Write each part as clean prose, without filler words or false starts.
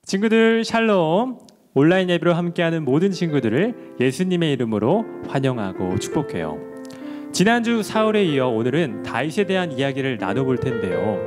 친구들 샬롬. 온라인 예배로 함께하는 모든 친구들을 예수님의 이름으로 환영하고 축복해요. 지난주 사울에 이어 오늘은 다윗에 대한 이야기를 나눠볼 텐데요.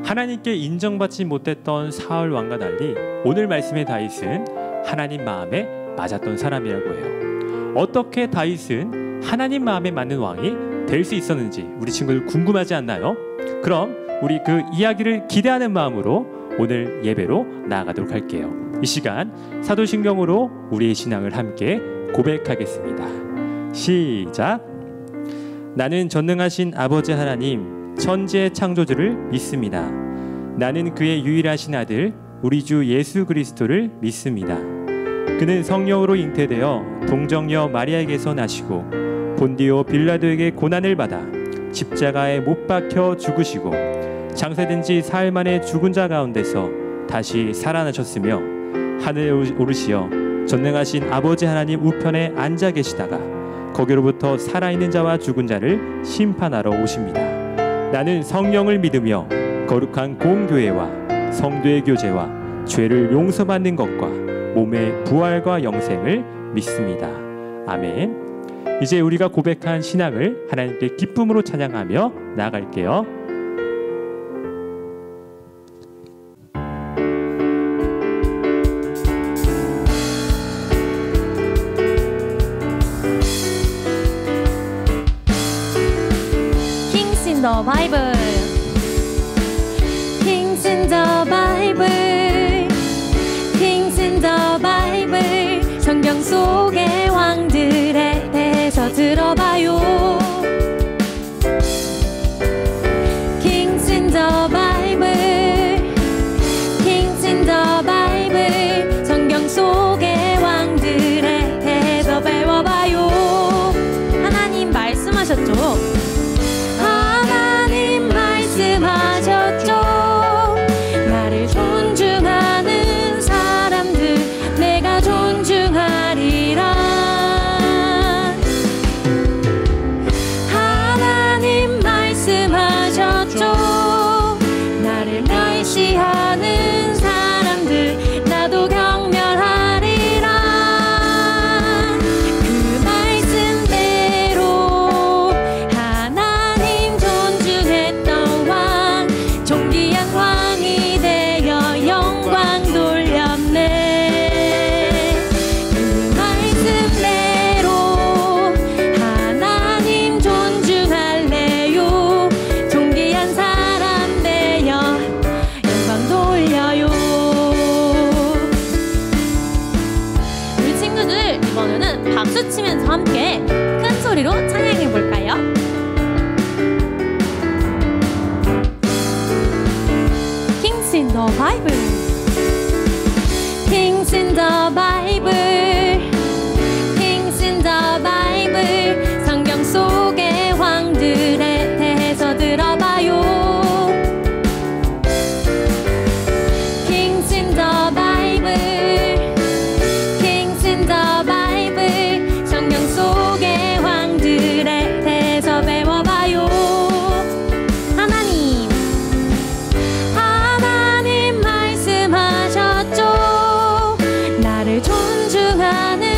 하나님께 인정받지 못했던 사울 왕과 달리 오늘 말씀의 다윗은 하나님 마음에 맞았던 사람이라고 해요. 어떻게 다윗은 하나님 마음에 맞는 왕이 될 수 있었는지 우리 친구들 궁금하지 않나요? 그럼 우리 그 이야기를 기대하는 마음으로 오늘 예배로 나아가도록 할게요. 이 시간 사도신경으로 우리의 신앙을 함께 고백하겠습니다. 시작. 나는 전능하신 아버지 하나님 천지의 창조주를 믿습니다. 나는 그의 유일하신 아들 우리 주 예수 그리스도를 믿습니다. 그는 성령으로 잉태되어 동정녀 마리아에게서 나시고 본디오 빌라도에게 고난을 받아 십자가에 못 박혀 죽으시고 장사된 지 사흘 만에 죽은 자 가운데서 다시 살아나셨으며 하늘에 오르시어 전능하신 아버지 하나님 우편에 앉아 계시다가 거기로부터 살아있는 자와 죽은 자를 심판하러 오십니다. 나는 성령을 믿으며 거룩한 공교회와 성도의 교제와 죄를 용서받는 것과 몸의 부활과 영생을 믿습니다. 아멘. 이제 우리가 고백한 신앙을 하나님께 기쁨으로 찬양하며 나아갈게요. Kings in the Bible, Kings in the Bible, Kings in the Bible. 성경 속의 왕들에 대해서 들어봐요. Kings in the Bible, Kings in the Bible. 성경 속의 왕들에 대해서 배워봐요. 하나님 말씀하셨죠? 하나님 말씀하셨죠. 나를 존중하는 사람들 내가 존중하리라. 하나님 말씀하셨죠. 나를 멸시하는 사람들 나도 경멸하리라. 그 말씀대로 하나님 존중했던 왕 존귀한 왕이 되어 영광 돌렸네. 그 말씀대로 하나님 존중할래요. 존귀한 사람 되어 영광 돌려요. 우리 친구들 이번에는 박수 치면서 함께 큰 소리로 찬양해 볼까요? Kings in the Bible, Kings in the Bible, Kings in the Bible. 성경 속의 왕들에 대해서 들어봐요. Kings in the Bible, Kings in the Bible. 성경 속의 왕들에 대해서 배워봐요. 하나님, 하나님 말씀하셨죠. 나를 존중하는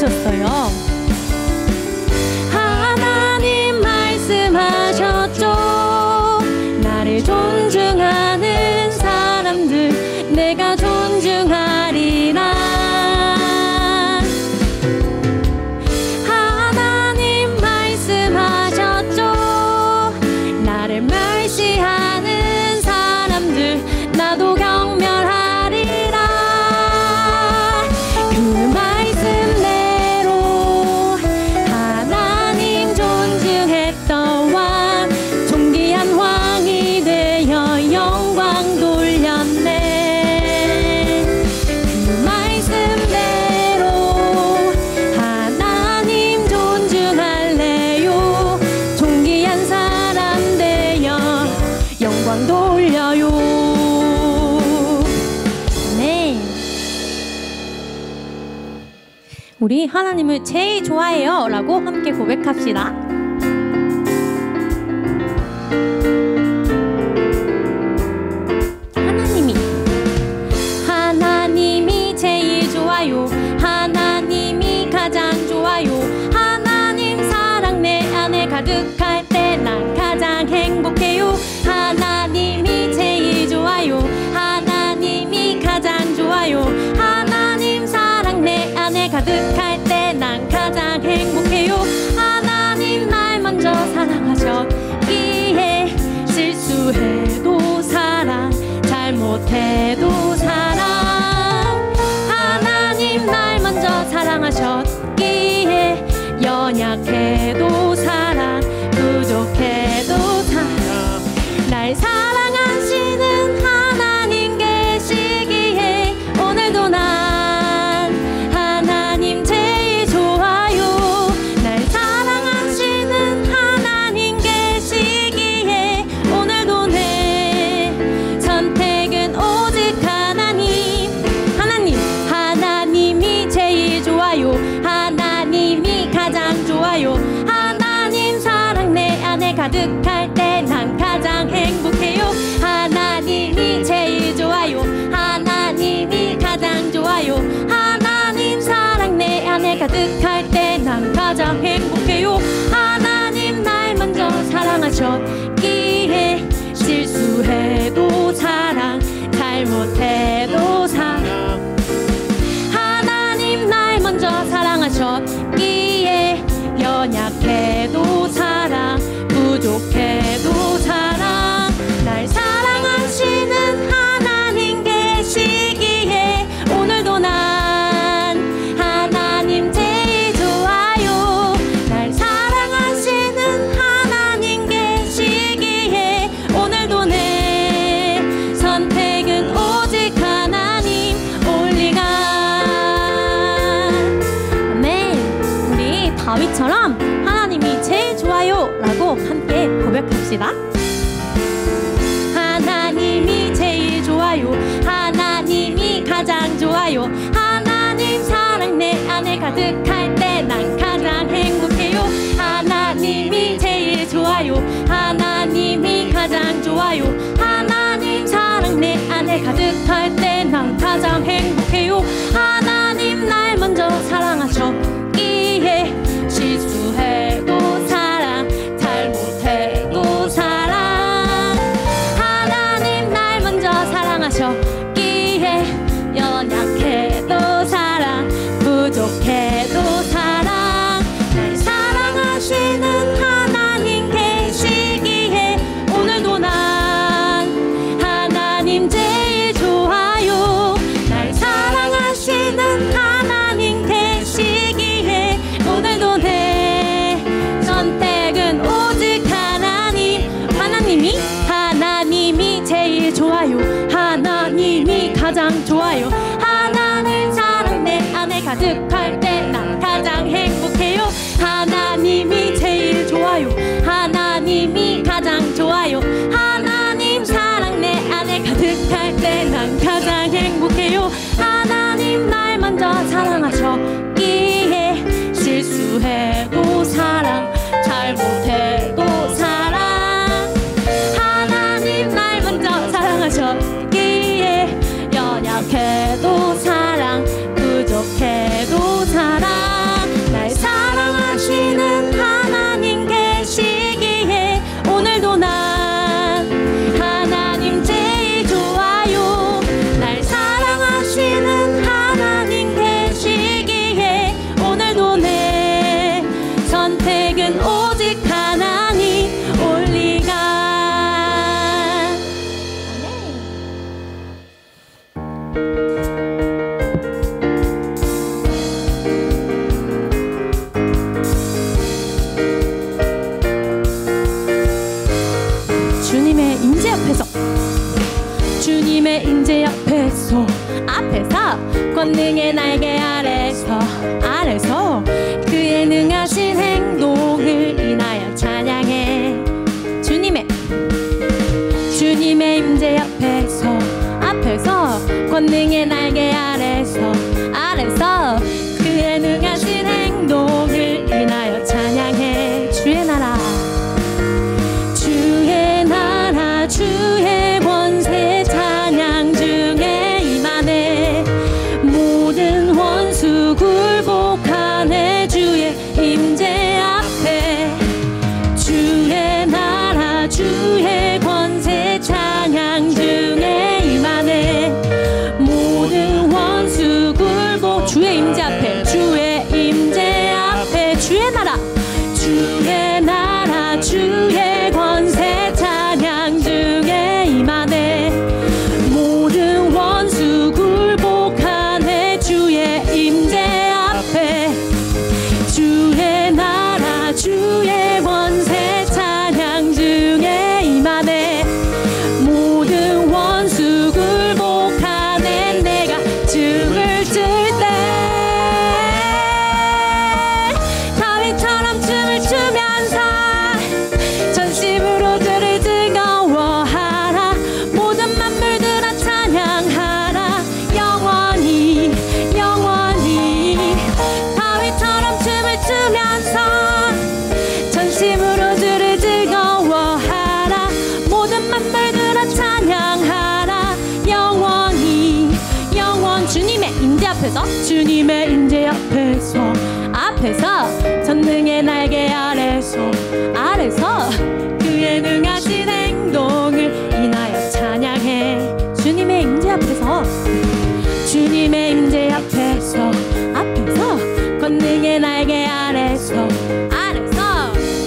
말씀하셨어요. 하나님 말씀하셨죠. 나를 존중하는 사람들 내가 존중하리라. 하나님 말씀하셨죠. 나를 멸시하는 사람들 나도 경멸하리라. 그 말씀대로 하나님 존중했던 왕 존귀한 왕이 되어 영광 돌렸네. 그 말씀대로 하나님 존중할래요. 존귀한 사람 되어 영광 돌려요. 네, 우리 하나님을 제일 좋아해요 라고 함께 고백합시다. 하나님이 제일 좋아요. 하나님이 가장 좋아요. 하나님 사랑 내 안에 가득할 때 난 가장 행복해요. 하나님이 제일 좋아요. 하나님이 가장 좋아요. 하나님 사랑 내 안에 가득할 때 난 가장 행복해요. 하나님 날 먼저 사랑하셨기에 실수해도 사랑 잘못해도 사랑. 하나님 날 먼저 사랑하셨기에 연약해도 사랑 부족해도 사랑. 날 사랑하시는 하나님 계시기에 오늘도 난 하나님 제일 좋아요. 날 사랑하시는 하나님 계시기에 오늘도 내 선택은 오직 하나님. 하나님이 제일 좋아요. 하나님이 가장 좋아요. 하나님 사랑 내 안에 가득할 때 난 가장 행복해요. 하나님이 제일 좋아요. 하나님이 가장 좋아요. 하나님 사랑 내 안에 가득할 때 난 가장 행복해요. 하나님 날 먼저 사랑하셨기에 실수해도 사랑 잘못해도 사랑. 하나님 날 먼저 사랑하셨기에 연약해도 사랑 부족해도 사랑. 날 사랑하시는 하나님 계시기에 오늘도 난 하나님 제일 좋아요. 날 사랑하시는 하나님 계시기에 오늘도 내 선택은 오직 하나님 올리가. 아멘. 우리 다윗처럼 하나님이 제일 좋아요 라고 함께 고백합시다. 하나님이 제일 좋아요. 하나님이 가장 좋아요. 하나님 사랑 내 안에 가득할 때 난 가장 행복해요. 하나님이 제일 좋아요. 하나님이 가장 좋아요. 하나님 사랑 내 안에 가득할 때 난 가장 행복해요. 하나님 날 먼저 사랑하셨기에 실수해도 사랑 잘못해도 사랑. 하나님 날 먼저 사랑하셨기에 연약해도 권능의 날개 아래서 그의 능하신 행동을 인하여 찬양해. 주님의 임재 앞에서 권능의 날개 아래서 그의 능하신 행동을 인하여 찬양해. 주의 나라 주의 권세 찬양 중에 임하네. 모든 원수 굴복하네. 주의 임재 앞에 주의 나라 주의 권세 찬양 중에 임하네. 모든 원수 굴복 주의 임재 앞에 주의 임재 앞에 주의 나라 주의 권세 찬양 중에 임하네. 모든 원수 굴복하네. 주의 임재 앞에 주의 나라 주의 권세 찬양 중에 임하네. 모든 원수 굴복하네. 내가 춤을 출 때 다윗처럼 춤을 추면서 전심으로 주를 즐거워하라. 모든 만물들아 찬양하라. 영원히 다윗처럼 춤을 추면서 전심으로 주를 즐거워하라. 모든 만물들아 찬양하라. 영원히 주님의 임재 앞에서 전능의 날개 아래서 그의 능하신 행동을 인하여 찬양해. 주님의 임재 앞에서 권능의 날개 아래서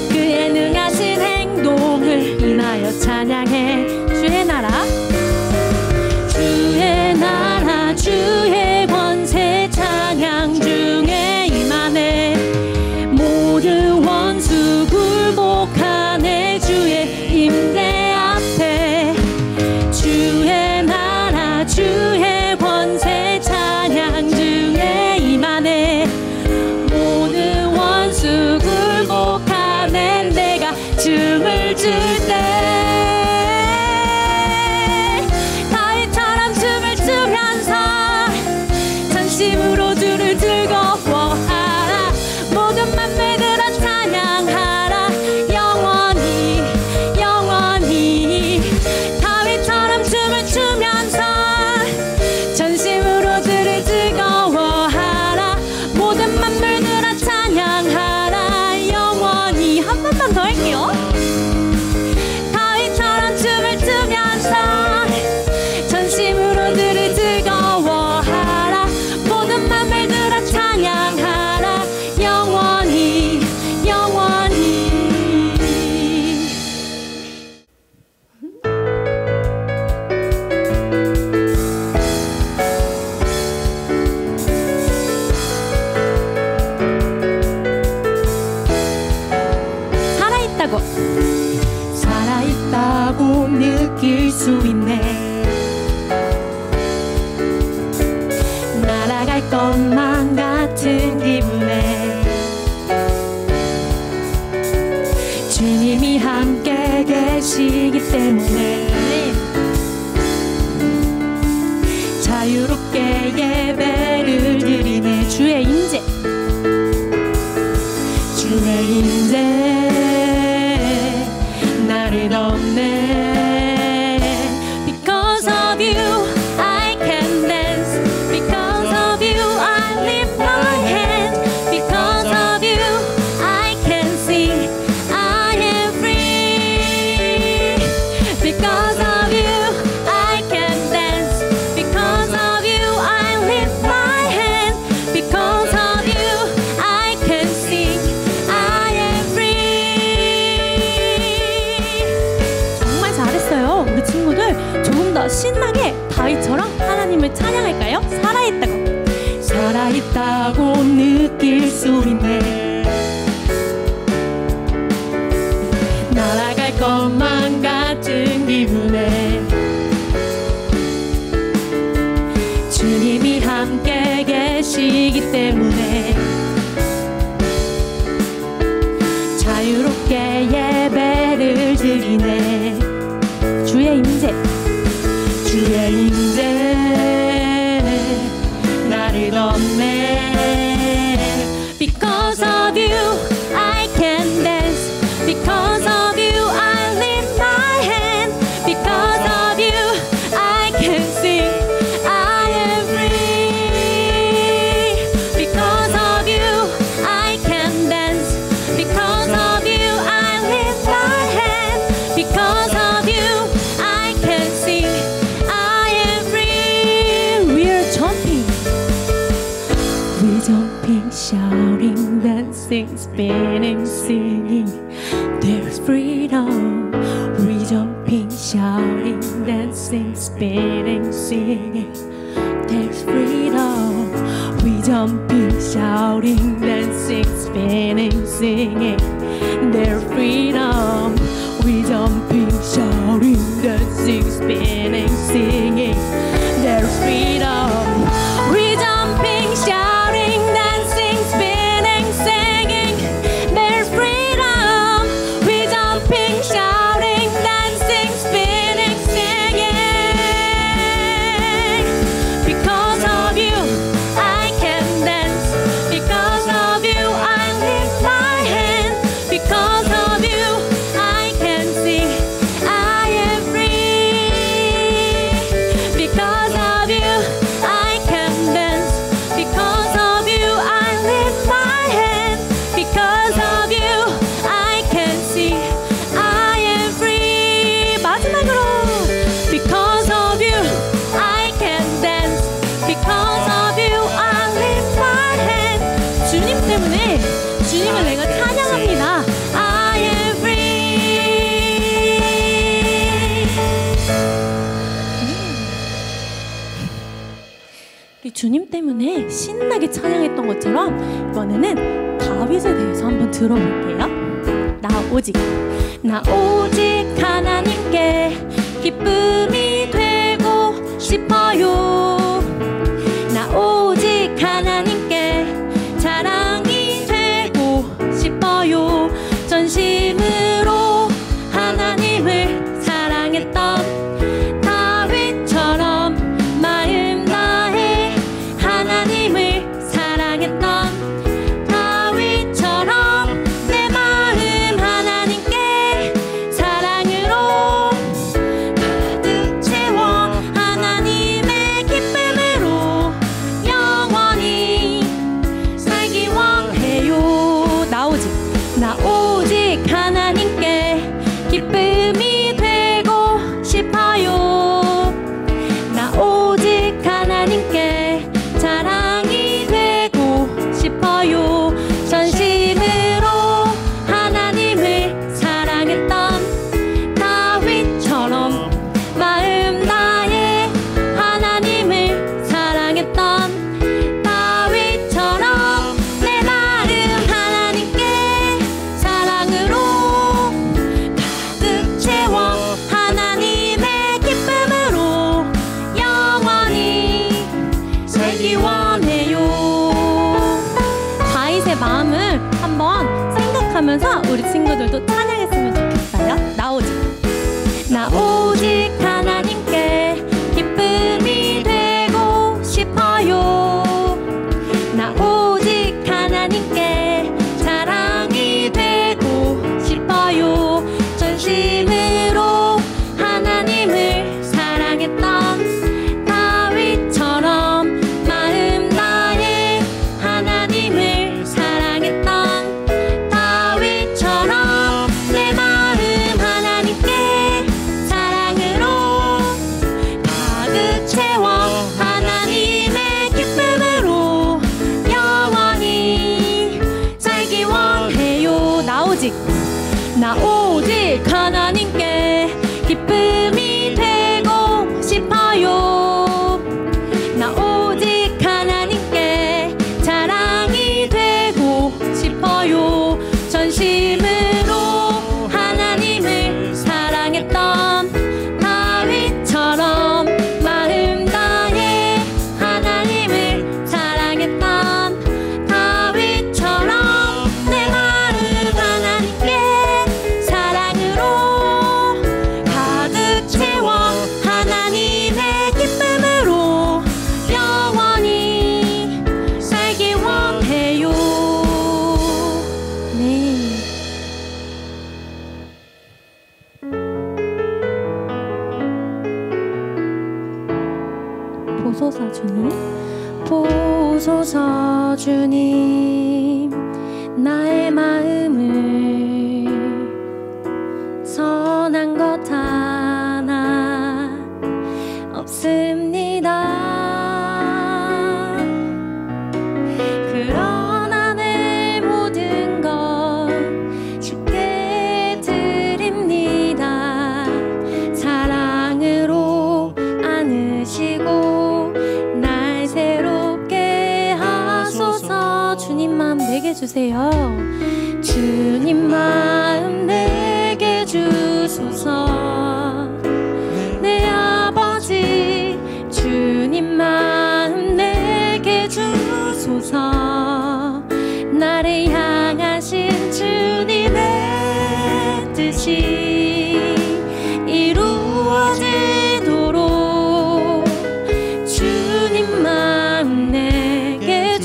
그의 능하신 행동을 인하여 찬양해. 주의 나라 주의 권세 찬양 중에 임하네. 모든 원수 굴복하네. 주의 임재 앞에 주의 나라 주의 권세 찬양 중에 임하네. 모든 원수 굴복하네. 내가 춤을 출 때 전심으로 주를 즐거워하라. 모든 만물들아 찬양하라. 영원히 다윗처럼 춤을 추면서 전심으로 주를 즐거워하라. 모든 만물들아 찬양하라. 영원히. 한 번만 더 할게요. 다윗처럼 춤을 추면서 전심으로 주를 즐거워하라. 모든 만물들아 찬양하라. 영원히 살아있다고 느낄 수 있네. 날아갈 것만 같은 기분에 주님이 함께 계시기 때문에 자유롭게 예배를 드리네. 주의 임재 나를 덮네. Because of you I can dance. Because of you I lift my hands. Because of you I can sing. I am free. Because of you I can dance. Because of you I lift my hands. Because of you I can sing. I am free. 정말 잘했어요. 우리 친구들 조금 더 신나게 다윗처럼 하나님을 찬양할까요? 살아있다고 느낄 수 있네. 날아갈 것만 같은 기분에 주님이 함께 jumping, shouting, dancing, spinning, singing. There's freedom. We jumping, shouting, dancing, spinning, singing. There's freedom. We jumping, shouting, dancing, spinning, singing. There's freedom. We jumping, shouting, dancing, spinning, singing. There's freedom. We jumping, shouting, dancing, spinning, singing. There's freedom. We jumping, shouting, dancing, spinning, singing. Because of you, I can dance. Because of you, I lift my hand. Because of you, I can sing. I am free. Because of you, I can dance. Because of you, I lift my hand. Because of you, I can sing. I am free. 마지막으로. Because of you, I can dance. Because of you, I lift my hand. 주님 때문에 주님을 내가 찬양합니다. I am free. 우리 주님 때문에 신나게 찬양했던 것처럼 이번에는 다윗에 대해서 한번 들어볼게요. 나 오직 하나님께 기쁨이 되고 싶어요. 나 오직 하나님께 자랑이 되고 싶어요. 전심으로 하나님을 사랑했던 다윗처럼 마음 다해 하나님을 사랑했던 다윗처럼 내 마음 하나님께 사랑으로 가득 채워 하나님의 기쁨으로 영원히 살기 원해요. 나 오직 하나님께 기쁨이 되고 싶어요. 나 오직 하나님께 자랑이 되고 싶어요. 전심으로 하나님을 사랑했던 다윗처럼 마음 다해 하나님을 사랑했던 다윗처럼 내 마음 하나님께 사랑으로 가득 채워 하나님의 기쁨으로 영원히 살기 원해요. 다윗의 마음을 한번 생각하면서 우리 친구들도 찬양했으면 좋겠어요. 나 오직 하나님께 기쁨이 되고 싶어요. 나 오직 하나님께 자랑이 되고 싶어요. 전심으로 하나님을 사랑했던 다윗처럼 마음 다해 하나님을 사랑했던 다윗처럼 내 마음 하나님께 사랑으로 가득 채워 하나님의 기쁨으로 영원히 살기 원해요. 나 오직 하나님께 기쁨이 되고 싶어요. 나 오직 하나님께 자랑이 되고 싶어요. 전심으로 하나님을 사랑했던 다윗처럼 마음 다해 하나님을 사랑했던 다윗처럼 내 마음 하나님께 마음 내게 주세요. 주님 마음 내게 주소서. 내 아버지 주님 마음 내게 주소서. 나를 향하신 주님의 뜻이 이루어지도록 주님 마음 내게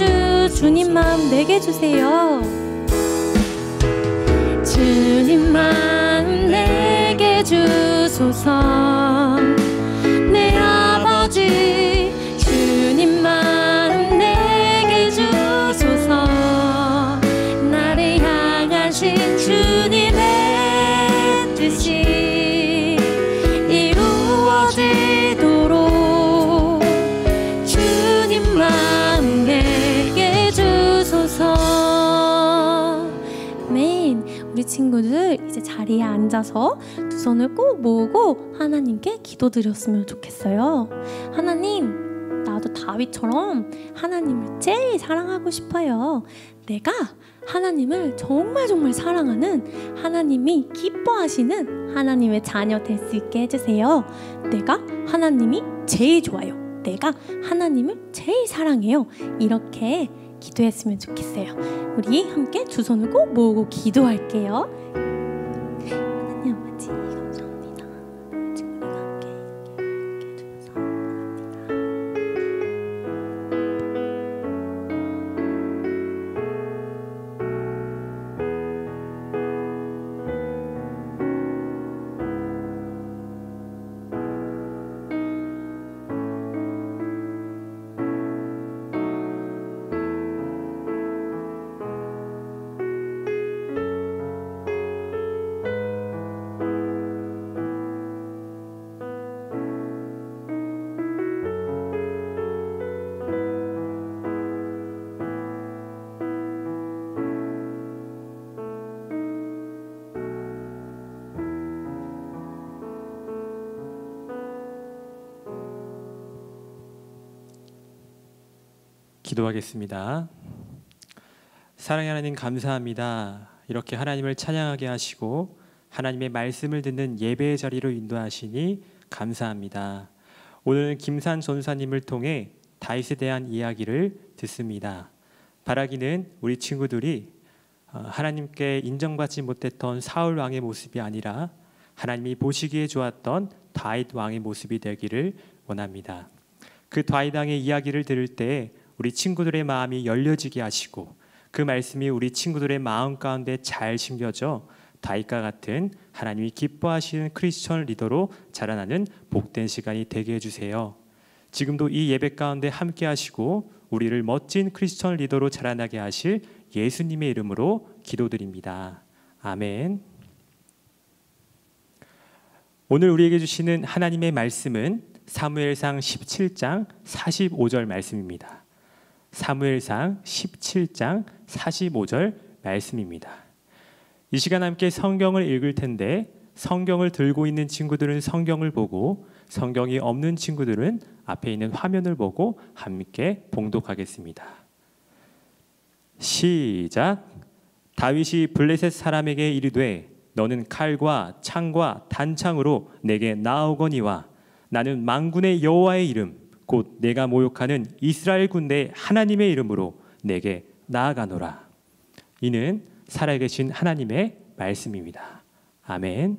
주님 마음 내게 주세요. 주님 마음 내게 주소서. 내 아버지 주님 마음 내게 주소서. 나를 향하신 주님의 뜻이 이루어지도록 주님 마음 내게 주소서. 아멘. 우리 친구들 이제 자리에 앉아서 두 손을 꼭 모으고 하나님께 기도드렸으면 좋겠어요. 하나님, 나도 다윗처럼 하나님을 제일 사랑하고 싶어요. 내가 하나님을 정말 사랑하는, 하나님이 기뻐하시는 하나님의 자녀 될 수 있게 해주세요. 내가 하나님이 제일 좋아요. 내가 하나님을 제일 사랑해요. 이렇게 기도했으면 좋겠어요. 우리 함께 두 손을 꼭 모으고 기도할게요. 하나님 아버지 감사합니다. 친구들과 함께 이렇게 해주셔서 감사합니다. 기도하겠습니다. 사랑의 하나님 감사합니다. 이렇게 하나님을 찬양하게 하시고 하나님의 말씀을 듣는 예배의 자리로 인도하시니 감사합니다. 오늘은 김산 전사님을 통해 다윗에 대한 이야기를 듣습니다. 바라기는 우리 친구들이 하나님께 인정받지 못했던 사울 왕의 모습이 아니라 하나님이 보시기에 좋았던 다윗 왕의 모습이 되기를 원합니다. 그 다윗 왕의 이야기를 들을 때 우리 친구들의 마음이 열려지게 하시고 그 말씀이 우리 친구들의 마음 가운데 잘 심겨져 다윗과 같은 하나님이 기뻐하시는 크리스천 리더로 자라나는 복된 시간이 되게 해주세요. 지금도 이 예배 가운데 함께 하시고 우리를 멋진 크리스천 리더로 자라나게 하실 예수님의 이름으로 기도드립니다. 아멘. 오늘 우리에게 주시는 하나님의 말씀은 사무엘상 17장 45절 말씀입니다. 사무엘상 17장 45절 말씀입니다. 이 시간 함께 성경을 읽을 텐데 성경을 들고 있는 친구들은 성경을 보고 성경이 없는 친구들은 앞에 있는 화면을 보고 함께 봉독하겠습니다. 시작. 다윗이 블레셋 사람에게 이르되 너는 칼과 창과 단창으로 내게 나아오거니와 나는 만군의 여호와의 이름 곧 내가 모욕하는 이스라엘 군대의 하나님의 이름으로 내게 나아가노라. 이는 살아계신 하나님의 말씀입니다. 아멘.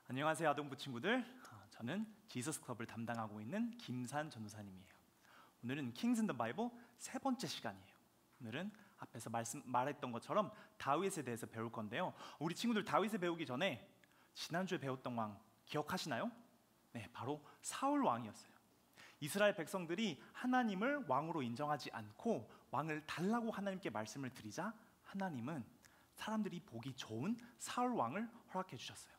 안녕하세요 아동부 친구들. 저는 지서스 클럽을 담당하고 있는 김산 전도사님이에요. 오늘은 킹스 인 더 바이블 세 번째 시간이에요. 오늘은 앞에서 말했던 것처럼 다윗에 대해서 배울 건데요. 우리 친구들 다윗을 배우기 전에 지난주에 배웠던 왕 기억하시나요? 네, 바로 사울 왕이었어요. 이스라엘 백성들이 하나님을 왕으로 인정하지 않고 왕을 달라고 하나님께 말씀을 드리자 하나님은 사람들이 보기 좋은 사울 왕을 허락해 주셨어요.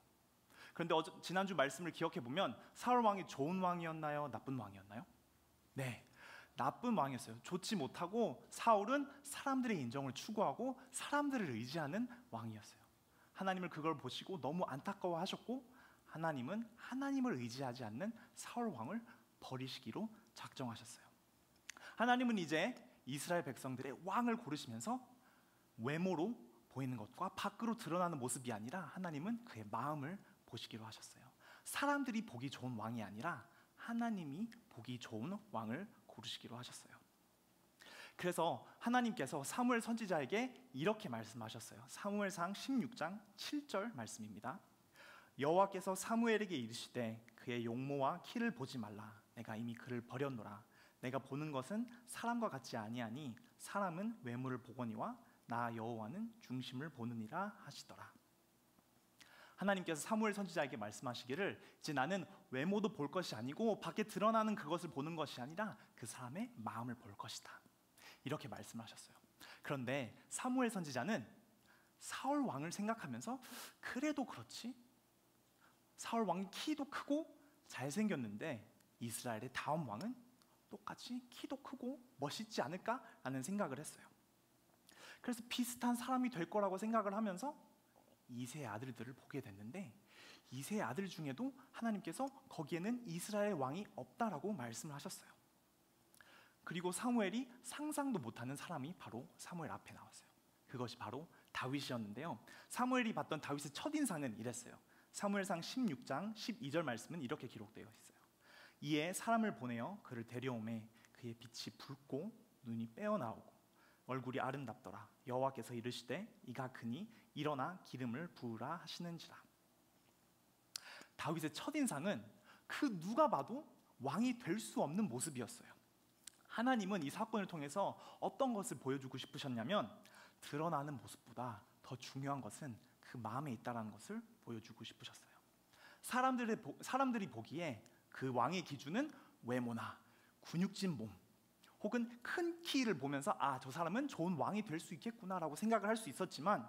그런데 지난주 말씀을 기억해 보면 사울 왕이 좋은 왕이었나요? 나쁜 왕이었나요? 네, 나쁜 왕이었어요. 좋지 못하고 사울은 사람들의 인정을 추구하고 사람들을 의지하는 왕이었어요. 하나님을 그걸 보시고 너무 안타까워하셨고 하나님은 하나님을 의지하지 않는 사울 왕을 버리시기로 작정하셨어요. 하나님은 이제 이스라엘 백성들의 왕을 고르시면서 외모로 보이는 것과 밖으로 드러나는 모습이 아니라 하나님은 그의 마음을 보시기로 하셨어요. 사람들이 보기 좋은 왕이 아니라 하나님이 보기 좋은 왕을 고르시기로 하셨어요. 그래서 하나님께서 사무엘 선지자에게 이렇게 말씀하셨어요. 사무엘상 16장 7절 말씀입니다. 여호와께서 사무엘에게 이르시되 그의 용모와 키를 보지 말라. 내가 이미 그를 버렸노라. 내가 보는 것은 사람과 같지 아니하니 사람은 외모를 보거니와 나 여호와는 중심을 보느니라 하시더라. 하나님께서 사무엘 선지자에게 말씀하시기를 이제 나는 외모도 볼 것이 아니고 밖에 드러나는 그것을 보는 것이 아니라 그 사람의 마음을 볼 것이다. 이렇게 말씀하셨어요. 그런데 사무엘 선지자는 사울 왕을 생각하면서 그래도 그렇지, 사울 왕이 키도 크고 잘생겼는데 이스라엘의 다음 왕은 똑같이 키도 크고 멋있지 않을까라는 생각을 했어요. 그래서 비슷한 사람이 될 거라고 생각을 하면서 이세의 아들들을 보게 됐는데 이세의 아들 중에도 하나님께서 거기에는 이스라엘 왕이 없다라고 말씀을 하셨어요. 그리고 사무엘이 상상도 못하는 사람이 바로 사무엘 앞에 나왔어요. 그것이 바로 다윗이었는데요. 사무엘이 봤던 다윗의 첫인상은 이랬어요. 사무엘상 16장 12절 말씀은 이렇게 기록되어 있어요. 이에 사람을 보내어 그를 데려오매 그의 빛이 붉고 눈이 빼어나오고 얼굴이 아름답더라. 여호와께서 이르시되 이가 그니 일어나 기름을 부으라 하시는지라. 다윗의 첫인상은 그 누가 봐도 왕이 될 수 없는 모습이었어요. 하나님은 이 사건을 통해서 어떤 것을 보여주고 싶으셨냐면 드러나는 모습보다 더 중요한 것은 그 마음에 있다는 것을 보여주고 싶으셨어요. 사람들이 보기에 그 왕의 기준은 외모나 근육진 몸 혹은 큰 키를 보면서 아, 저 사람은 좋은 왕이 될 수 있겠구나라고 생각을 할 수 있었지만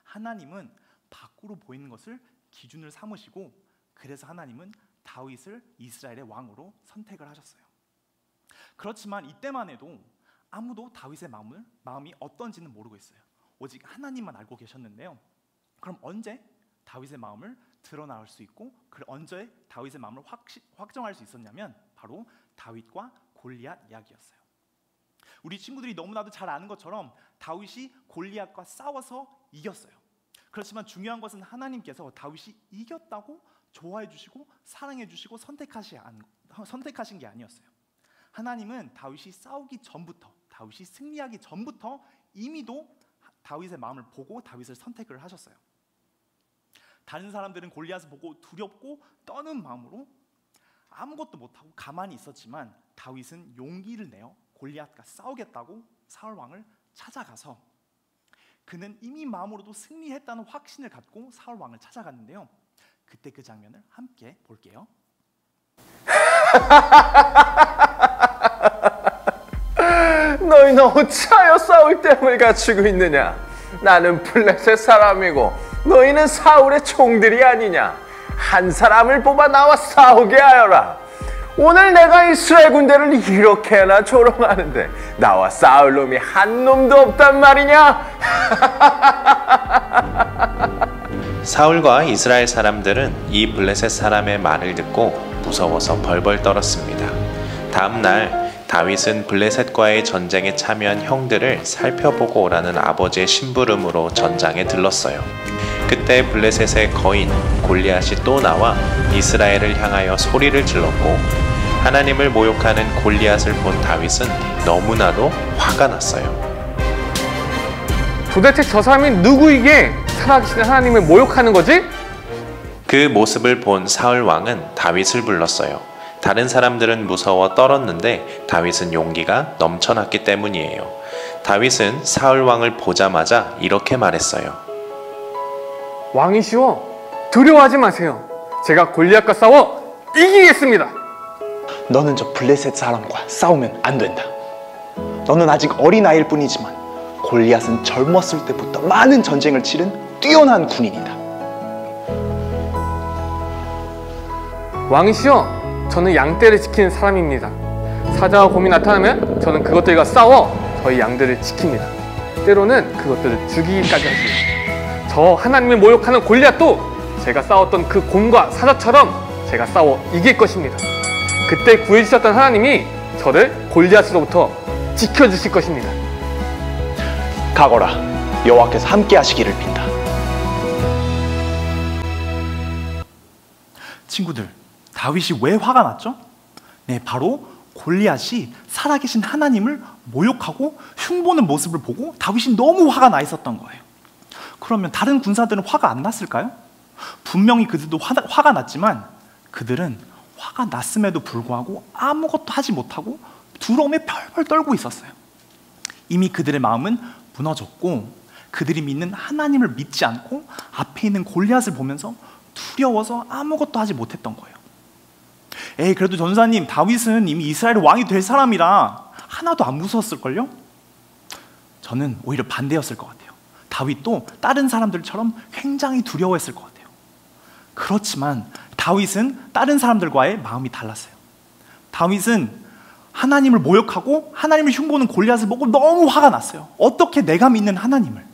하나님은 밖으로 보이는 것을 기준을 삼으시고 그래서 하나님은 다윗을 이스라엘의 왕으로 선택을 하셨어요. 그렇지만 이때만 해도 아무도 다윗의 마음이 어떤지는 모르고 있어요. 오직 하나님만 알고 계셨는데요. 그럼 언제 다윗의 마음을 드러나올 수 있고 언제 다윗의 마음을 확정할 수 있었냐면 바로 다윗과 골리앗 이야기였어요. 우리 친구들이 너무나도 잘 아는 것처럼 다윗이 골리앗과 싸워서 이겼어요. 그렇지만 중요한 것은 하나님께서 다윗이 이겼다고 좋아해 주시고 사랑해 주시고 선택하신 게 아니었어요. 하나님은 다윗이 싸우기 전부터, 다윗이 승리하기 전부터 이미도 다윗의 마음을 보고 다윗을 선택을 하셨어요. 다른 사람들은 골리앗을 보고 두렵고 떠는 마음으로 아무것도 못하고 가만히 있었지만 다윗은 용기를 내어 골리앗과 싸우겠다고 사울 왕을 찾아가서 그는 이미 마음으로도 승리했다는 확신을 갖고 사울 왕을 찾아갔는데요. 그때 그 장면을 함께 볼게요. 너희는 어찌하여 싸울 땜을 갖추고 있느냐? 나는 블레셋 사람이고 너희는 사울의 총들이 아니냐? 한 사람을 뽑아 나와 싸우게 하여라. 오늘 내가 이스라엘 군대를 이렇게나 조롱하는데 나와 싸울 놈이 한 놈도 없단 말이냐? 사울과 이스라엘 사람들은 이 블레셋 사람의 말을 듣고 무서워서 벌벌 떨었습니다. 다음 날 다윗은 블레셋과의 전쟁에 참여한 형들을 살펴보고 오라는 아버지의 심부름으로 전장에 들렀어요. 그때 블레셋의 거인 골리앗이 또 나와 이스라엘을 향하여 소리를 질렀고 하나님을 모욕하는 골리앗을 본 다윗은 너무나도 화가 났어요. 도대체 저 사람이 누구이기에 살아계신 하나님을 모욕하는 거지? 그 모습을 본 사울 왕은 다윗을 불렀어요. 다른 사람들은 무서워 떨었는데 다윗은 용기가 넘쳐났기 때문이에요. 다윗은 사울 왕을 보자마자 이렇게 말했어요. 왕이시오, 두려워하지 마세요. 제가 골리앗과 싸워 이기겠습니다. 너는 저 블레셋 사람과 싸우면 안 된다. 너는 아직 어린아이일 뿐이지만 골리앗은 젊었을 때부터 많은 전쟁을 치른 뛰어난 군인이다. 왕이시여, 저는 양떼를 지키는 사람입니다. 사자와 곰이 나타나면 저는 그것들과 싸워 저희 양들을 지킵니다. 때로는 그것들을 죽이기까지 하십니다. 저 하나님을 모욕하는 골리앗도 제가 싸웠던 그 곰과 사자처럼 제가 싸워 이길 것입니다. 그때 구해주셨던 하나님이 저를 골리앗으로부터 지켜주실 것입니다. 가거라. 여호와께서 함께 하시기를 빈다. 친구들, 다윗이 왜 화가 났죠? 네, 바로 골리앗이 살아계신 하나님을 모욕하고 흉보는 모습을 보고 다윗이 너무 화가 나 있었던 거예요. 그러면 다른 군사들은 화가 안 났을까요? 분명히 그들도 화가 났지만 그들은 화가 났음에도 불구하고 아무것도 하지 못하고 두려움에 펄펄 떨고 있었어요. 이미 그들의 마음은 무너졌고 그들이 믿는 하나님을 믿지 않고 앞에 있는 골리앗을 보면서 두려워서 아무것도 하지 못했던 거예요. 그래도 전사님, 다윗은 이미 이스라엘 왕이 될 사람이라 하나도 안 무서웠을걸요? 저는 오히려 반대였을 것 같아요. 다윗도 다른 사람들처럼 굉장히 두려워했을 것 같아요. 그렇지만 다윗은 다른 사람들과의 마음이 달랐어요. 다윗은 하나님을 모욕하고 하나님을 흉보는 골리앗을 보고 너무 화가 났어요. 어떻게 내가 믿는 하나님을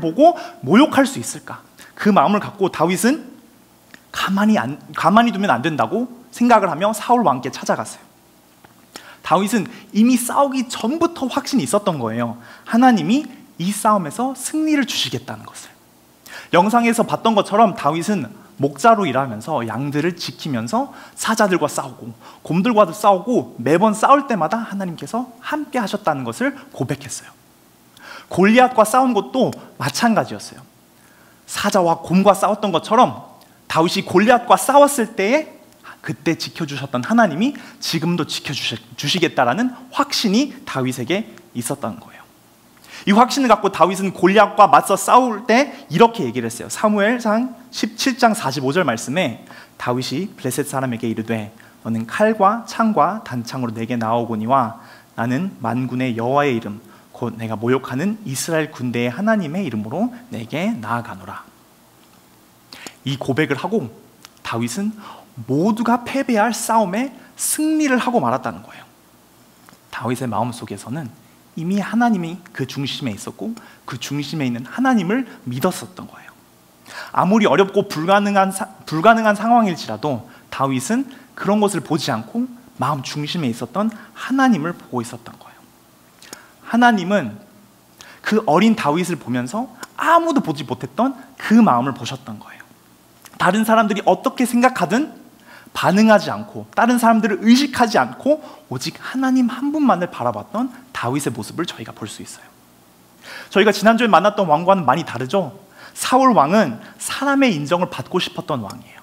보고 모욕할 수 있을까? 그 마음을 갖고 다윗은 가만히 두면 안 된다고 생각을 하며 사울 왕께 찾아갔어요. 다윗은 이미 싸우기 전부터 확신이 있었던 거예요. 하나님이 이 싸움에서 승리를 주시겠다는 것을. 영상에서 봤던 것처럼 다윗은 목자로 일하면서 양들을 지키면서 사자들과 싸우고 곰들과도 싸우고 매번 싸울 때마다 하나님께서 함께 하셨다는 것을 고백했어요. 골리앗과 싸운 것도 마찬가지였어요. 사자와 곰과 싸웠던 것처럼 다윗이 골리앗과 싸웠을 때에 그때 지켜주셨던 하나님이 지금도 지켜주시겠다라는 확신이 다윗에게 있었던 거예요. 이 확신을 갖고 다윗은 골리앗과 맞서 싸울 때 이렇게 얘기를 했어요. 사무엘상 17장 45절 말씀에 다윗이 블레셋 사람에게 이르되 너는 칼과 창과 단창으로 내게 나오거니와 나는 만군의 여호와의 이름 곧 내가 모욕하는 이스라엘 군대의 하나님의 이름으로 내게 나아가노라. 이 고백을 하고 다윗은 모두가 패배할 싸움에 승리를 하고 말았다는 거예요. 다윗의 마음속에서는 이미 하나님이 그 중심에 있었고 그 중심에 있는 하나님을 믿었었던 거예요. 아무리 어렵고 불가능한 상황일지라도 다윗은 그런 것을 보지 않고 마음 중심에 있었던 하나님을 보고 있었던 거예요. 하나님은 그 어린 다윗을 보면서 아무도 보지 못했던 그 마음을 보셨던 거예요. 다른 사람들이 어떻게 생각하든 반응하지 않고 다른 사람들을 의식하지 않고 오직 하나님 한 분만을 바라봤던 다윗의 모습을 저희가 볼 수 있어요. 저희가 지난주에 만났던 왕과는 많이 다르죠? 사울 왕은 사람의 인정을 받고 싶었던 왕이에요.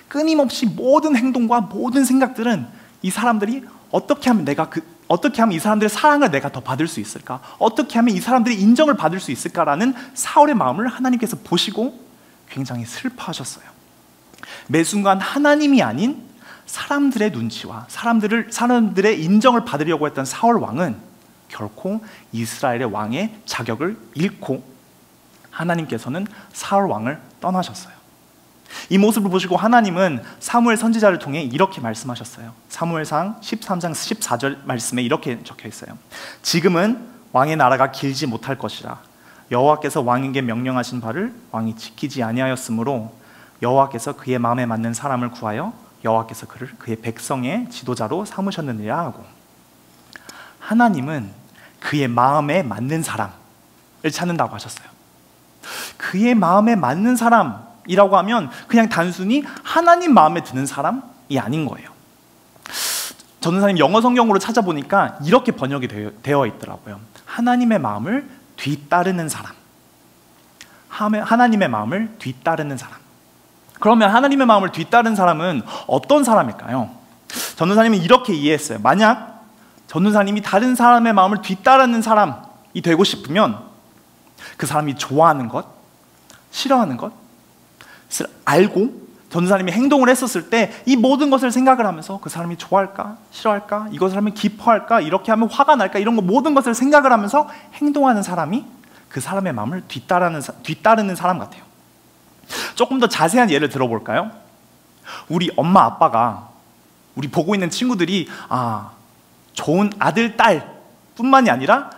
끊임없이 모든 행동과 모든 생각들은 이 사람들이 어떻게 하면 이 사람들의 사랑을 내가 더 받을 수 있을까? 어떻게 하면 이 사람들이 인정을 받을 수 있을까라는 사울의 마음을 하나님께서 보시고 굉장히 슬퍼하셨어요. 매 순간 하나님이 아닌 사람들의 눈치와 사람들의 인정을 받으려고 했던 사울 왕은 결코 이스라엘의 왕의 자격을 잃고 하나님께서는 사울 왕을 떠나셨어요. 이 모습을 보시고 하나님은 사무엘 선지자를 통해 이렇게 말씀하셨어요. 사무엘상 13장 14절 말씀에 이렇게 적혀 있어요. 지금은 왕의 나라가 길지 못할 것이라 여호와께서 왕에게 명령하신 바를 왕이 지키지 아니하였으므로 여호와께서 그의 마음에 맞는 사람을 구하여 여호와께서 그를 그의 백성의 지도자로 삼으셨느니라 하고, 하나님은 그의 마음에 맞는 사람을 찾는다고 하셨어요. 그의 마음에 맞는 사람이라고 하면 그냥 단순히 하나님 마음에 드는 사람이 아닌 거예요. 전도사님 영어 성경으로 찾아보니까 이렇게 번역이 되어 있더라고요. 하나님의 마음을 뒤따르는 사람. 하나님의 마음을 뒤따르는 사람. 그러면 하나님의 마음을 뒤따르는 사람은 어떤 사람일까요? 전도사님은 이렇게 이해했어요. 만약 전도사님이 다른 사람의 마음을 뒤따르는 사람이 되고 싶으면 그 사람이 좋아하는 것, 싫어하는 것을 알고 전도사님이 행동을 했었을 때 이 모든 것을 생각을 하면서 그 사람이 좋아할까, 싫어할까, 이것을 하면 기뻐할까, 이렇게 하면 화가 날까, 이런 모든 것을 생각을 하면서 행동하는 사람이 그 사람의 마음을 뒤따르는 사람 같아요. 조금 더 자세한 예를 들어볼까요? 우리 엄마 아빠가 우리 보고 있는 친구들이 좋은 아들, 딸 뿐만이 아니라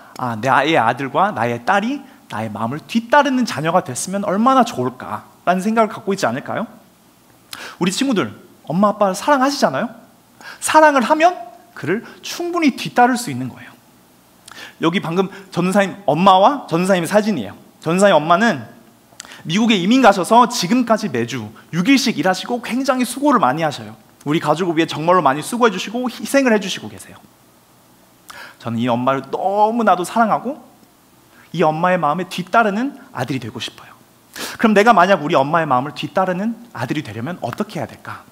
나의 아들과 나의 딸이 나의 마음을 뒤따르는 자녀가 됐으면 얼마나 좋을까라는 생각을 갖고 있지 않을까요? 우리 친구들, 엄마 아빠를 사랑하시잖아요? 사랑을 하면 그를 충분히 뒤따를 수 있는 거예요. 여기 방금 전도사님 엄마와 전도사님의 사진이에요. 전도사님 엄마는 미국에 이민 가셔서 지금까지 매주 6일씩 일하시고 굉장히 수고를 많이 하셔요. 우리 가족을 위해 정말로 많이 수고해 주시고 희생을 해주시고 계세요. 저는 이 엄마를 너무나도 사랑하고 이 엄마의 마음에 뒤따르는 아들이 되고 싶어요. 그럼 내가 만약 우리 엄마의 마음을 뒤따르는 아들이 되려면 어떻게 해야 될까?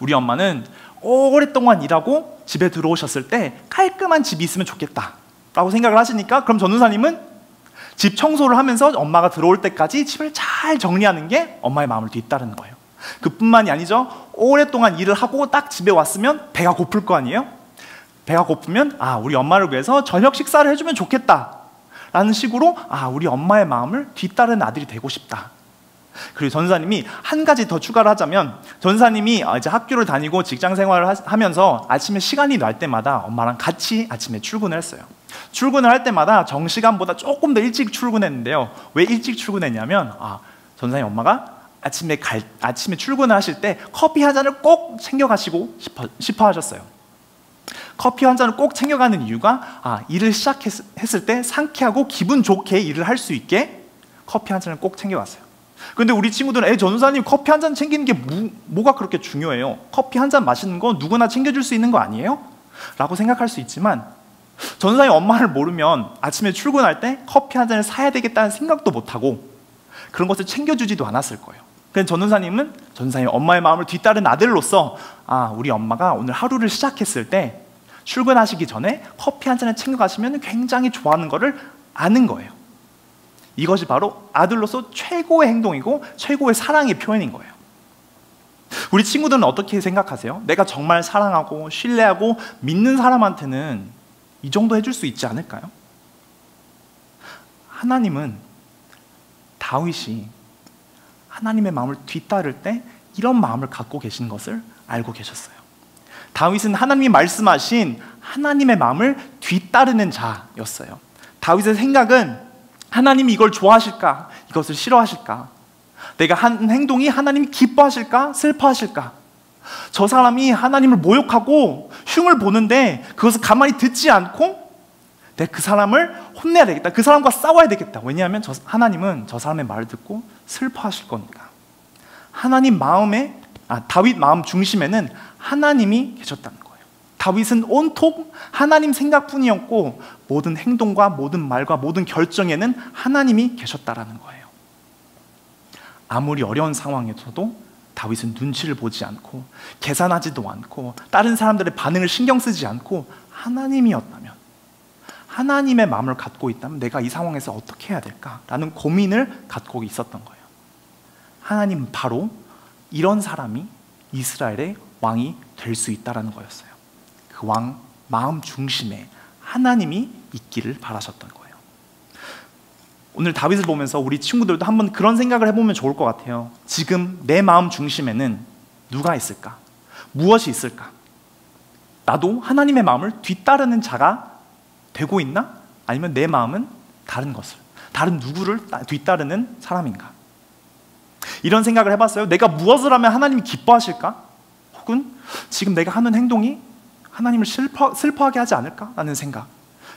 우리 엄마는 오랫동안 일하고 집에 들어오셨을 때 깔끔한 집이 있으면 좋겠다 라고 생각을 하시니까, 그럼 전도사님은 집 청소를 하면서 엄마가 들어올 때까지 집을 잘 정리하는 게 엄마의 마음을 뒤따르는 거예요. 그뿐만이 아니죠. 오랫동안 일을 하고 딱 집에 왔으면 배가 고플 거 아니에요? 배가 고프면 우리 엄마를 위해서 저녁 식사를 해주면 좋겠다 라는 식으로 우리 엄마의 마음을 뒤따르는 아들이 되고 싶다. 그리고 전사님이 한 가지 더 추가를 하자면, 전사님이 이제 학교를 다니고 직장 생활을 하면서 아침에 시간이 날 때마다 엄마랑 같이 아침에 출근을 했어요. 출근을 할 때마다 정시간보다 조금 더 일찍 출근했는데요. 왜 일찍 출근했냐면 전사님 엄마가 아침에 출근을 하실 때 커피 한 잔을 꼭 챙겨가시고 싶어 하셨어요. 커피 한 잔을 꼭 챙겨가는 이유가 일을 시작했을 때 상쾌하고 기분 좋게 일을 할 수 있게 커피 한 잔을 꼭 챙겨갔어요. 근데 우리 친구들은 전도사님 커피 한 잔 챙기는 게 뭐가 그렇게 중요해요? 커피 한 잔 마시는 거 누구나 챙겨줄 수 있는 거 아니에요? 라고 생각할 수 있지만, 전도사님 엄마를 모르면 아침에 출근할 때 커피 한 잔을 사야 되겠다는 생각도 못하고 그런 것을 챙겨주지도 않았을 거예요. 그래서 전도사님은 전도사님 엄마의 마음을 뒤따른 아들로서 우리 엄마가 오늘 하루를 시작했을 때 출근하시기 전에 커피 한 잔을 챙겨가시면 굉장히 좋아하는 거를 아는 거예요. 이것이 바로 아들로서 최고의 행동이고 최고의 사랑의 표현인 거예요. 우리 친구들은 어떻게 생각하세요? 내가 정말 사랑하고 신뢰하고 믿는 사람한테는 이 정도 해줄 수 있지 않을까요? 하나님은 다윗이 하나님의 마음을 뒤따를 때 이런 마음을 갖고 계신 것을 알고 계셨어요. 다윗은 하나님이 말씀하신 하나님의 마음을 뒤따르는 자였어요. 다윗의 생각은 하나님이 이걸 좋아하실까? 이것을 싫어하실까? 내가 한 행동이 하나님이 기뻐하실까? 슬퍼하실까? 저 사람이 하나님을 모욕하고 흉을 보는데 그것을 가만히 듣지 않고 내가 그 사람을 혼내야 되겠다. 그 사람과 싸워야 되겠다. 왜냐하면 하나님은 저 사람의 말을 듣고 슬퍼하실 거니까. 하나님 마음에 다윗 마음 중심에는 하나님이 계셨다는 거예요. 다윗은 온통 하나님 생각뿐이었고 모든 행동과 모든 말과 모든 결정에는 하나님이 계셨다라는 거예요. 아무리 어려운 상황에서도 다윗은 눈치를 보지 않고 계산하지도 않고 다른 사람들의 반응을 신경 쓰지 않고 하나님이었다면, 하나님의 마음을 갖고 있다면 내가 이 상황에서 어떻게 해야 될까라는 고민을 갖고 있었던 거예요. 하나님은 바로 이런 사람이 이스라엘의 왕이 될 수 있다는 거였어요. 그 왕 마음 중심에 하나님이 있기를 바라셨던 거예요. 오늘 다윗을 보면서 우리 친구들도 한번 그런 생각을 해보면 좋을 것 같아요. 지금 내 마음 중심에는 누가 있을까? 무엇이 있을까? 나도 하나님의 마음을 뒤따르는 자가 되고 있나? 아니면 내 마음은 다른 누구를 뒤따르는 사람인가? 이런 생각을 해봤어요. 내가 무엇을 하면 하나님이 기뻐하실까? 혹은 지금 내가 하는 행동이 하나님을 슬퍼하게 하지 않을까? 라는 생각.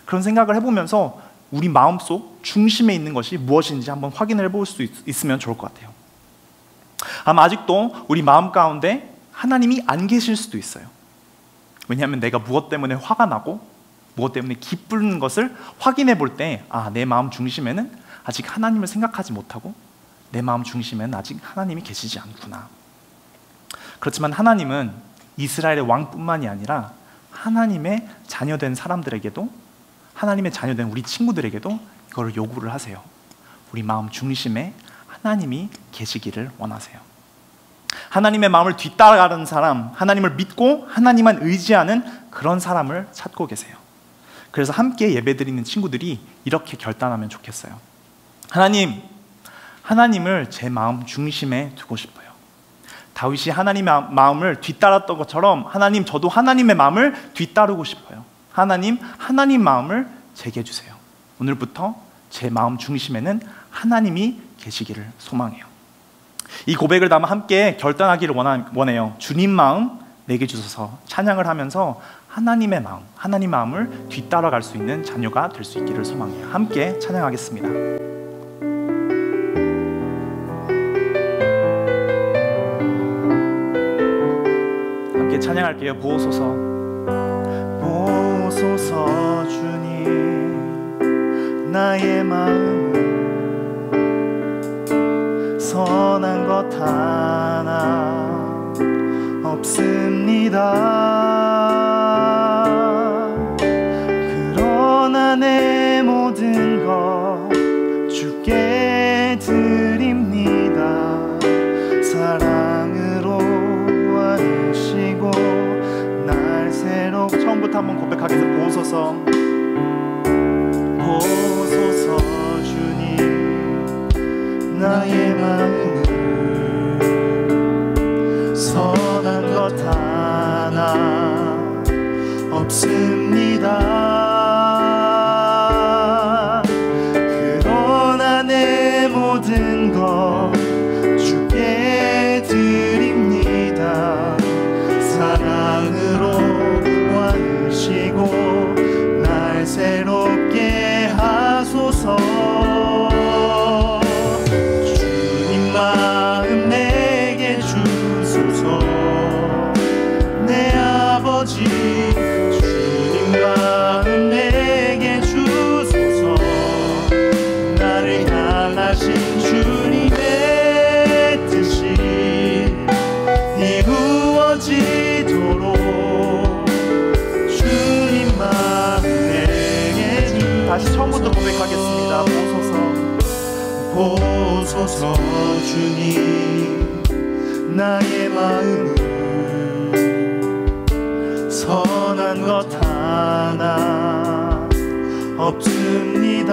그런 생각을 해보면서 우리 마음속 중심에 있는 것이 무엇인지 한번 확인을 해볼 수 있으면 좋을 것 같아요. 아마 아직도 우리 마음 가운데 하나님이 안 계실 수도 있어요. 왜냐하면 내가 무엇 때문에 화가 나고 무엇 때문에 기쁘는 것을 확인해 볼 때 내 마음 중심에는 아직 하나님을 생각하지 못하고 내 마음 중심에는 아직 하나님이 계시지 않구나. 그렇지만 하나님은 이스라엘의 왕뿐만이 아니라 하나님의 자녀된 사람들에게도, 하나님의 자녀된 우리 친구들에게도 이거를 요구를 하세요. 우리 마음 중심에 하나님이 계시기를 원하세요. 하나님의 마음을 뒤따라가는 사람, 하나님을 믿고 하나님만 의지하는 그런 사람을 찾고 계세요. 그래서 함께 예배드리는 친구들이 이렇게 결단하면 좋겠어요. 하나님을 제 마음 중심에 두고 싶어요. 다윗이 하나님의 마음을 뒤따랐던 것처럼 하나님, 저도 하나님의 마음을 뒤따르고 싶어요. 하나님 마음을 제게 주세요. 오늘부터 제 마음 중심에는 하나님이 계시기를 소망해요. 이 고백을 담아 함께 결단하기를 원해요. 주님 마음 내게 주소서. 찬양을 하면서 하나님의 마음을 뒤따라갈 수 있는 자녀가 될 수 있기를 소망해요. 함께 찬양하겠습니다. 함께 찬양할게요. 보소서, 보소서 주님, 나의 마음을 선한 것 하나 없습니다. 그러나 내 모든 것 주께 드립니다. 사랑으로 와주시고 날 새롭. 처음부터 한번 고백하겠습니다. 보소서, 보소서 주님, 나의 마음을 선한 것 하나 없습니다. 그러나 내 모든 것 주께 드립니다. 사랑으로 와주시고 날 새롭게 하소서. 주님 마음 내게 주소서. 내 아버지 주님 마음 내게 주소서. 나를 향하신 주님의 뜻이 이루어지도록 주님 마음 내게 주소서. 다시 처음부터 고백하겠습니다. 보소서 주님, 나의 마음을 선한 것 하나 없습니다.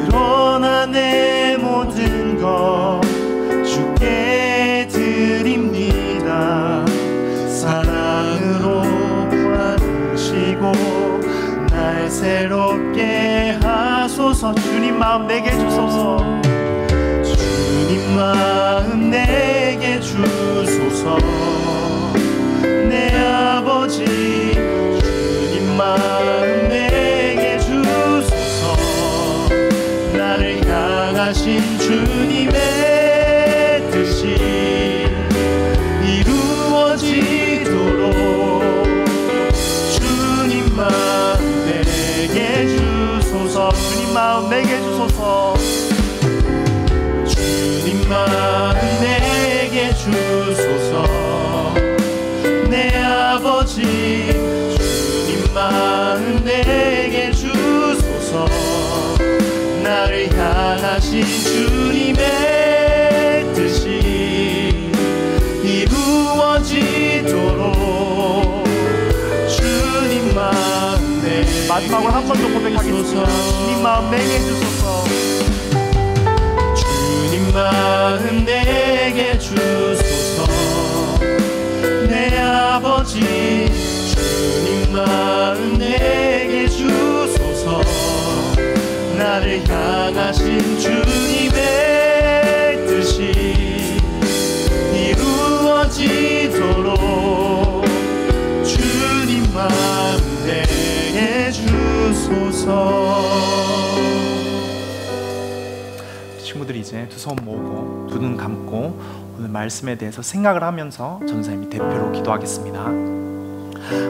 그러나 내 모든 것 주께 드립니다. 사랑으로 와주시고 날 새롭게 하소서. 주님 마음 내게 주소서. 주님 마음 내게 주소서. 내 아버지 주님 마음 내게 주소서. 나를 향하신 주님의 뜻이 이루어지도록 주님 마음 내게 주소서. 주님 마음 내게 주소서. 주님 마음 내게 주소서. 내 아버지 주님 마음 내게 주소서. 나를 향하신 주님의 뜻이 이루어지도록 주님 마음 내게. 마지막으로 한 번 더 고백하겠습니다. 주님 마음 내게 주소서. 주님 마음 내게 주소서. 내 아버지 주님 마음 내게 주소서. 나를 향하신 주님의 뜻이 이루어지도록 주님 마음 내게 주소서. 친구들이 이제 두 손 모으고 두 눈 감고 오늘 말씀에 대해서 생각을 하면서 전사님이 대표로 기도하겠습니다.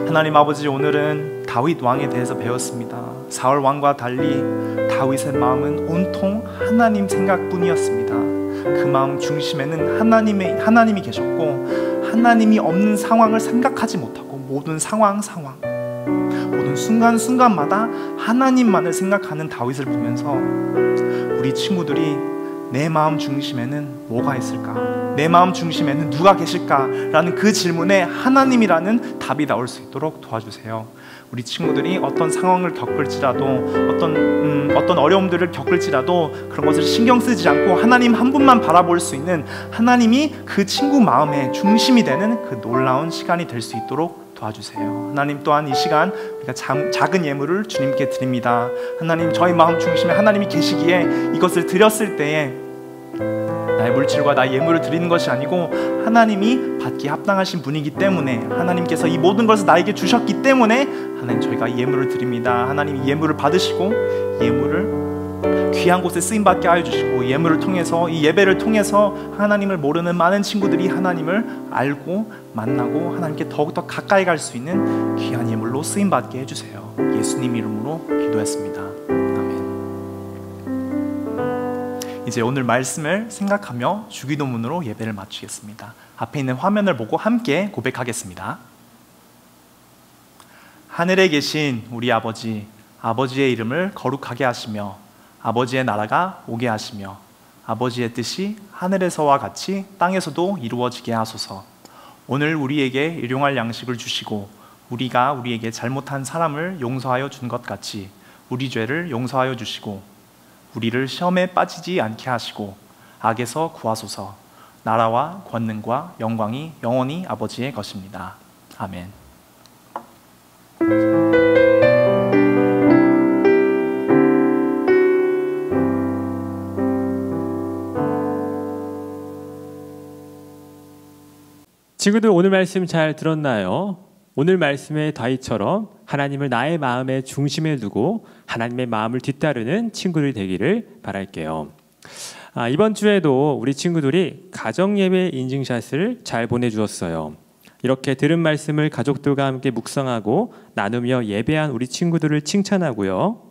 하나님 아버지, 오늘은 다윗 왕에 대해서 배웠습니다. 사울 왕과 달리 다윗의 마음은 온통 하나님 생각뿐이었습니다. 그 마음 중심에는 하나님이 계셨고, 하나님이 없는 상황을 생각하지 못하고 모든 상황 모든 순간순간마다 하나님만을 생각하는 다윗을 보면서 우리 친구들이 내 마음 중심에는 뭐가 있을까? 내 마음 중심에는 누가 계실까? 라는 그 질문에 하나님이라는 답이 나올 수 있도록 도와주세요. 우리 친구들이 어떤 상황을 겪을지라도 어떤 어려움들을 겪을지라도 그런 것을 신경 쓰지 않고 하나님 한 분만 바라볼 수 있는, 하나님이 그 친구 마음의 중심이 되는 그 놀라운 시간이 될 수 있도록 도와주세요. 하나님 또한 이 시간 우리가 작은 예물을 주님께 드립니다. 하나님, 저희 마음 중심에 하나님이 계시기에 이것을 드렸을 때에 나의 물질과 나의 예물을 드리는 것이 아니고 하나님이 받기에 합당하신 분이기 때문에, 하나님께서 이 모든 것을 나에게 주셨기 때문에 하나님, 저희가 예물을 드립니다. 하나님, 이 예물을 받으시고 예물을 귀한 곳에 쓰임받게 하여 주시고, 예물을 통해서, 이 예배를 통해서 하나님을 모르는 많은 친구들이 하나님을 알고 만나고 하나님께 더욱더 가까이 갈 수 있는 귀한 예물로 쓰임받게 해주세요. 예수님 이름으로 기도했습니다. 아멘. 이제 오늘 말씀을 생각하며 주기도문으로 예배를 마치겠습니다. 앞에 있는 화면을 보고 함께 고백하겠습니다. 하늘에 계신 우리 아버지, 아버지의 이름을 거룩하게 하시며 아버지의 나라가 오게 하시며 아버지의 뜻이 하늘에서와 같이 땅에서도 이루어지게 하소서. 오늘 우리에게 일용할 양식을 주시고 우리가 우리에게 잘못한 사람을 용서하여 준 것 같이 우리 죄를 용서하여 주시고 우리를 시험에 빠지지 않게 하시고 악에서 구하소서. 나라와 권능과 영광이 영원히 아버지의 것입니다. 아멘. 친구들, 오늘 말씀 잘 들었나요? 오늘 말씀의 다윗처럼 하나님을 나의 마음의 중심에 두고 하나님의 마음을 뒤따르는 친구들 되기를 바랄게요. 이번 주에도 우리 친구들이 가정예배 인증샷을 잘 보내주었어요. 이렇게 들은 말씀을 가족들과 함께 묵상하고 나누며 예배한 우리 친구들을 칭찬하고요.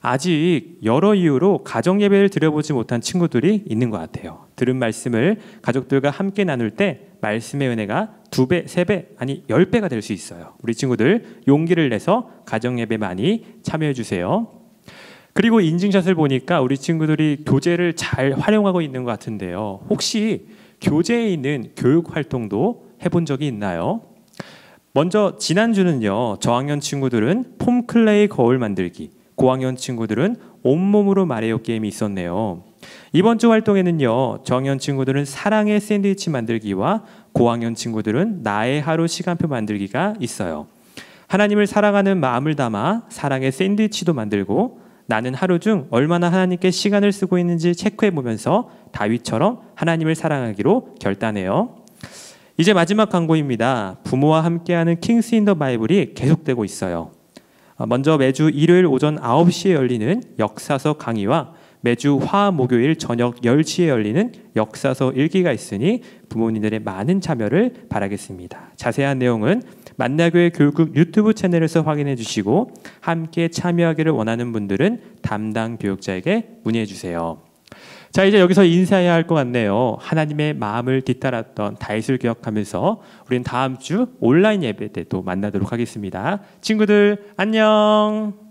아직 여러 이유로 가정예배를 드려보지 못한 친구들이 있는 것 같아요. 들은 말씀을 가족들과 함께 나눌 때 말씀의 은혜가 2배, 3배, 아니 10배가 될 수 있어요. 우리 친구들 용기를 내서 가정예배 많이 참여해 주세요. 그리고 인증샷을 보니까 우리 친구들이 교재를 잘 활용하고 있는 것 같은데요. 혹시 교재에 있는 교육 활동도 해본 적이 있나요? 먼저 지난주는요, 저학년 친구들은 폼클레이 거울 만들기, 고학년 친구들은 온몸으로 말해요 게임이 있었네요. 이번 주 활동에는요, 저학년 친구들은 사랑의 샌드위치 만들기와 고학년 친구들은 나의 하루 시간표 만들기가 있어요. 하나님을 사랑하는 마음을 담아 사랑의 샌드위치도 만들고 나는 하루 중 얼마나 하나님께 시간을 쓰고 있는지 체크해보면서 다윗처럼 하나님을 사랑하기로 결단해요. 이제 마지막 광고입니다. 부모와 함께하는 킹스 인 더 바이블이 계속되고 있어요. 먼저 매주 일요일 오전 9시에 열리는 역사서 강의와 매주 화, 목요일 저녁 10시에 열리는 역사서 일기가 있으니 부모님들의 많은 참여를 바라겠습니다. 자세한 내용은 만나교회 교육국 유튜브 채널에서 확인해 주시고 함께 참여하기를 원하는 분들은 담당 교육자에게 문의해 주세요. 자, 이제 여기서 인사해야 할 것 같네요. 하나님의 마음을 뒤따랐던 다윗을 기억하면서 우리는 다음 주 온라인 예배 때 또 만나도록 하겠습니다. 친구들 안녕.